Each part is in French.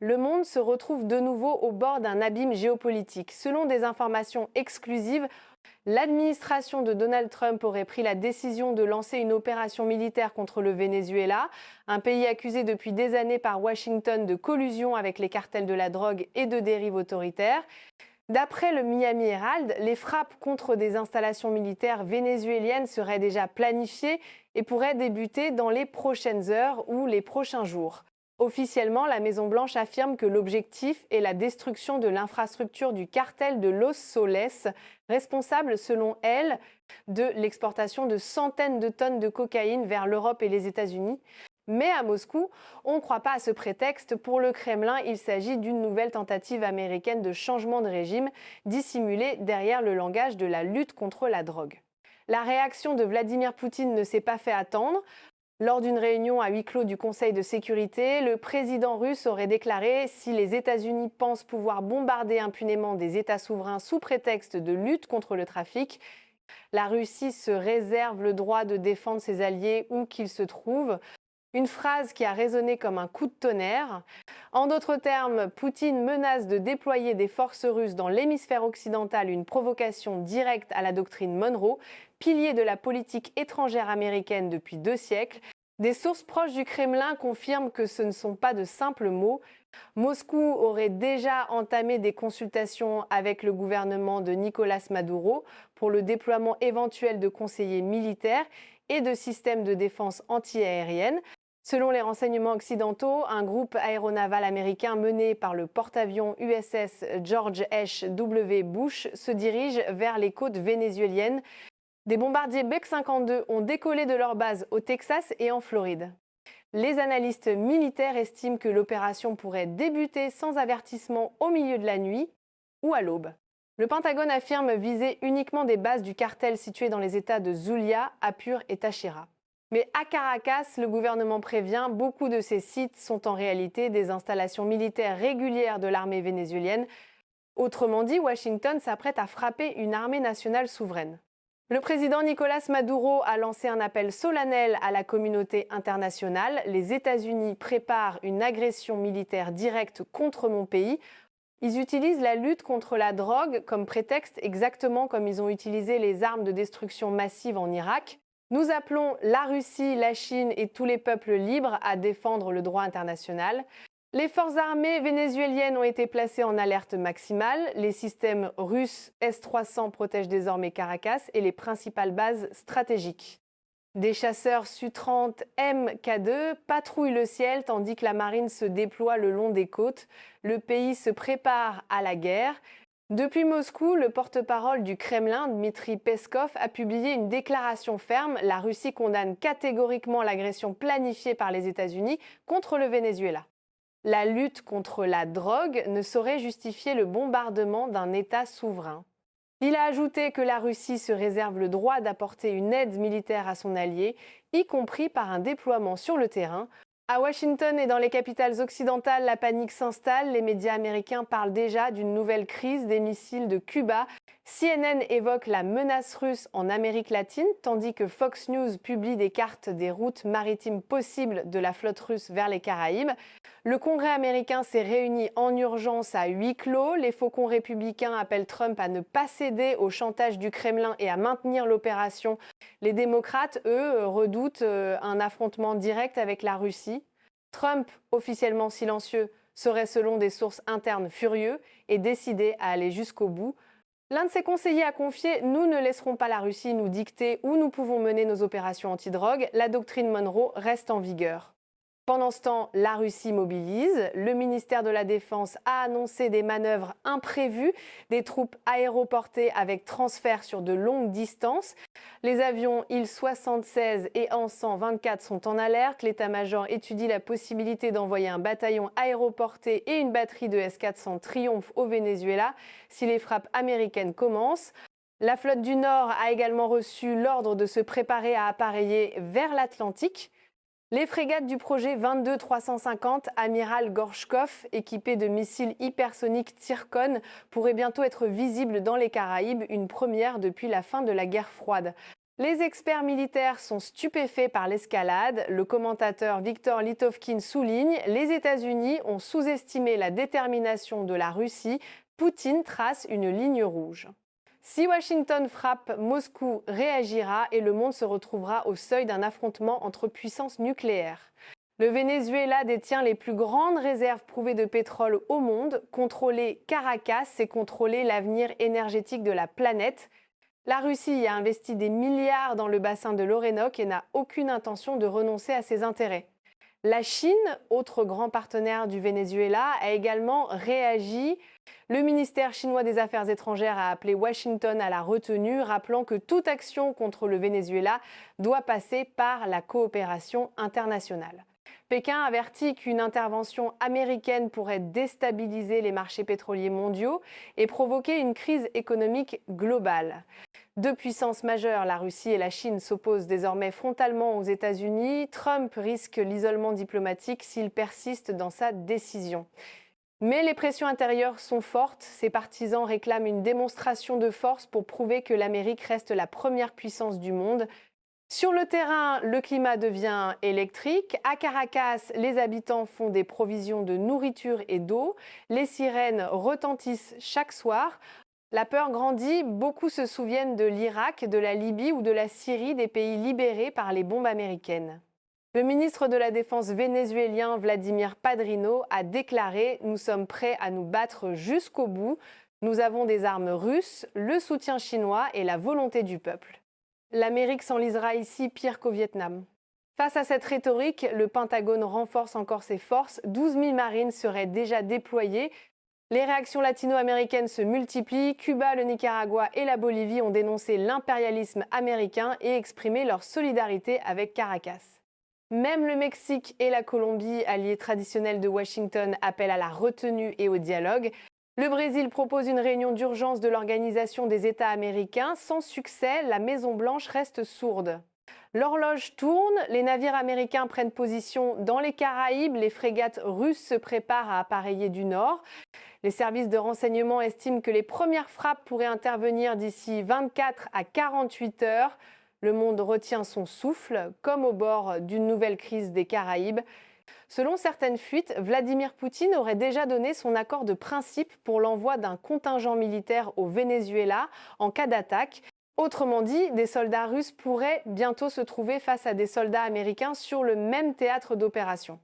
Le monde se retrouve de nouveau au bord d'un abîme géopolitique. Selon des informations exclusives, l'administration de Donald Trump aurait pris la décision de lancer une opération militaire contre le Venezuela, un pays accusé depuis des années par Washington de collusion avec les cartels de la drogue et de dérives autoritaires. D'après le Miami Herald, les frappes contre des installations militaires vénézuéliennes seraient déjà planifiées et pourraient débuter dans les prochaines heures ou les prochains jours. Officiellement, la Maison-Blanche affirme que l'objectif est la destruction de l'infrastructure du cartel de Los Soles, responsable, selon elle, de l'exportation de centaines de tonnes de cocaïne vers l'Europe et les États-Unis. Mais à Moscou, on ne croit pas à ce prétexte. Pour le Kremlin, il s'agit d'une nouvelle tentative américaine de changement de régime, dissimulée derrière le langage de la lutte contre la drogue. La réaction de Vladimir Poutine ne s'est pas fait attendre. Lors d'une réunion à huis clos du Conseil de sécurité, le président russe aurait déclaré « Si les États-Unis pensent pouvoir bombarder impunément des États souverains sous prétexte de lutte contre le trafic, la Russie se réserve le droit de défendre ses alliés où qu'ils se trouvent ». Une phrase qui a résonné comme un coup de tonnerre. En d'autres termes, Poutine menace de déployer des forces russes dans l'hémisphère occidental, une provocation directe à la doctrine Monroe, pilier de la politique étrangère américaine depuis 2 siècles. Des sources proches du Kremlin confirment que ce ne sont pas de simples mots. Moscou aurait déjà entamé des consultations avec le gouvernement de Nicolás Maduro pour le déploiement éventuel de conseillers militaires et de systèmes de défense antiaérienne. Selon les renseignements occidentaux, un groupe aéronaval américain mené par le porte-avions USS George H.W. Bush se dirige vers les côtes vénézuéliennes. Des bombardiers Bek-52 ont décollé de leur base au Texas et en Floride. Les analystes militaires estiment que l'opération pourrait débuter sans avertissement au milieu de la nuit ou à l'aube. Le Pentagone affirme viser uniquement des bases du cartel situées dans les États de Zulia, Apure et Táchira. Mais à Caracas, le gouvernement prévient, beaucoup de ces sites sont en réalité des installations militaires régulières de l'armée vénézuélienne. Autrement dit, Washington s'apprête à frapper une armée nationale souveraine. Le président Nicolás Maduro a lancé un appel solennel à la communauté internationale. Les États-Unis préparent une agression militaire directe contre mon pays. Ils utilisent la lutte contre la drogue comme prétexte, exactement comme ils ont utilisé les armes de destruction massive en Irak. Nous appelons la Russie, la Chine et tous les peuples libres à défendre le droit international. Les forces armées vénézuéliennes ont été placées en alerte maximale. Les systèmes russes S-300 protègent désormais Caracas et les principales bases stratégiques. Des chasseurs Su-30 MK2 patrouillent le ciel tandis que la marine se déploie le long des côtes. Le pays se prépare à la guerre. Depuis Moscou, le porte-parole du Kremlin, Dmitri Peskov, a publié une déclaration ferme. La Russie condamne catégoriquement l'agression planifiée par les États-Unis contre le Venezuela. La lutte contre la drogue ne saurait justifier le bombardement d'un État souverain. Il a ajouté que la Russie se réserve le droit d'apporter une aide militaire à son allié, y compris par un déploiement sur le terrain. À Washington et dans les capitales occidentales, la panique s'installe. Les médias américains parlent déjà d'une nouvelle crise des missiles de Cuba. CNN évoque la menace russe en Amérique latine, tandis que Fox News publie des cartes des routes maritimes possibles de la flotte russe vers les Caraïbes. Le Congrès américain s'est réuni en urgence à huis clos. Les faucons républicains appellent Trump à ne pas céder au chantage du Kremlin et à maintenir l'opération. Les démocrates, eux, redoutent un affrontement direct avec la Russie. Trump, officiellement silencieux, serait selon des sources internes furieux et décidé à aller jusqu'au bout. L'un de ses conseillers a confié « Nous ne laisserons pas la Russie nous dicter où nous pouvons mener nos opérations antidrogue. La doctrine Monroe reste en vigueur ». Pendant ce temps, la Russie mobilise. Le ministère de la Défense a annoncé des manœuvres imprévues, des troupes aéroportées avec transfert sur de longues distances. Les avions Il-76 et An-124 sont en alerte. L'état-major étudie la possibilité d'envoyer un bataillon aéroporté et une batterie de S-400 Triumph au Venezuela si les frappes américaines commencent. La flotte du Nord a également reçu l'ordre de se préparer à appareiller vers l'Atlantique. Les frégates du projet 22-350 Amiral Gorchkov, équipées de missiles hypersoniques Tsirkon, pourraient bientôt être visibles dans les Caraïbes, une première depuis la fin de la guerre froide. Les experts militaires sont stupéfaits par l'escalade. Le commentateur Viktor Litovkin souligne « Les États-Unis ont sous-estimé la détermination de la Russie. Poutine trace une ligne rouge ». Si Washington frappe, Moscou réagira et le monde se retrouvera au seuil d'un affrontement entre puissances nucléaires. Le Venezuela détient les plus grandes réserves prouvées de pétrole au monde. Contrôler Caracas, c'est contrôler l'avenir énergétique de la planète. La Russie a investi des milliards dans le bassin de l'Orénoque et n'a aucune intention de renoncer à ses intérêts. La Chine, autre grand partenaire du Venezuela, a également réagi. Le ministère chinois des Affaires étrangères a appelé Washington à la retenue, rappelant que toute action contre le Venezuela doit passer par la coopération internationale. Pékin avertit qu'une intervention américaine pourrait déstabiliser les marchés pétroliers mondiaux et provoquer une crise économique globale. Deux puissances majeures, la Russie et la Chine, s'opposent désormais frontalement aux États-Unis. Trump risque l'isolement diplomatique s'il persiste dans sa décision. Mais les pressions intérieures sont fortes. Ses partisans réclament une démonstration de force pour prouver que l'Amérique reste la première puissance du monde. Sur le terrain, le climat devient électrique. À Caracas, les habitants font des provisions de nourriture et d'eau. Les sirènes retentissent chaque soir. La peur grandit, beaucoup se souviennent de l'Irak, de la Libye ou de la Syrie, des pays libérés par les bombes américaines. Le ministre de la Défense vénézuélien Vladimir Padrino a déclaré « Nous sommes prêts à nous battre jusqu'au bout. Nous avons des armes russes, le soutien chinois et la volonté du peuple. » L'Amérique s'enlisera ici pire qu'au Vietnam. Face à cette rhétorique, le Pentagone renforce encore ses forces. 12 000 marines seraient déjà déployées. Les réactions latino-américaines se multiplient. Cuba, le Nicaragua et la Bolivie ont dénoncé l'impérialisme américain et exprimé leur solidarité avec Caracas. Même le Mexique et la Colombie, alliés traditionnels de Washington, appellent à la retenue et au dialogue. Le Brésil propose une réunion d'urgence de l'Organisation des États américains. Sans succès, la Maison-Blanche reste sourde. L'horloge tourne, les navires américains prennent position dans les Caraïbes, les frégates russes se préparent à appareiller du nord. Les services de renseignement estiment que les premières frappes pourraient intervenir d'ici 24 à 48 heures. Le monde retient son souffle, comme au bord d'une nouvelle crise des Caraïbes. Selon certaines fuites, Vladimir Poutine aurait déjà donné son accord de principe pour l'envoi d'un contingent militaire au Venezuela en cas d'attaque. Autrement dit, des soldats russes pourraient bientôt se trouver face à des soldats américains sur le même théâtre d'opération.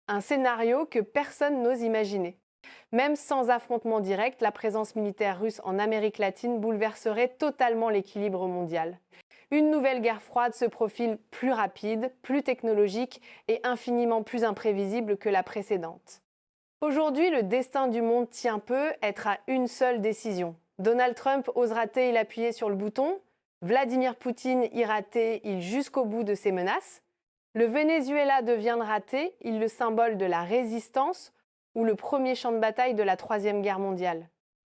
Un scénario que personne n'ose imaginer. Même sans affrontement direct, la présence militaire russe en Amérique latine bouleverserait totalement l'équilibre mondial. Une nouvelle guerre froide se profile plus rapide, plus technologique et infiniment plus imprévisible que la précédente. Aujourd'hui, le destin du monde tient peu, être à une seule décision. Donald Trump osera-t-il appuyer sur le bouton? Vladimir Poutine ira-t-il jusqu'au bout de ses menaces? Le Venezuela deviendra-t-il le symbole de la résistance ou le premier champ de bataille de la Troisième Guerre mondiale?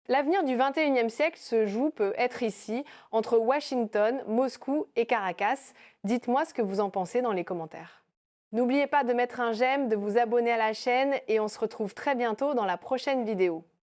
L'avenir du XXIe siècle se joue peut être ici, entre Washington, Moscou et Caracas. Dites-moi ce que vous en pensez dans les commentaires. N'oubliez pas de mettre un j'aime, de vous abonner à la chaîne et on se retrouve très bientôt dans la prochaine vidéo.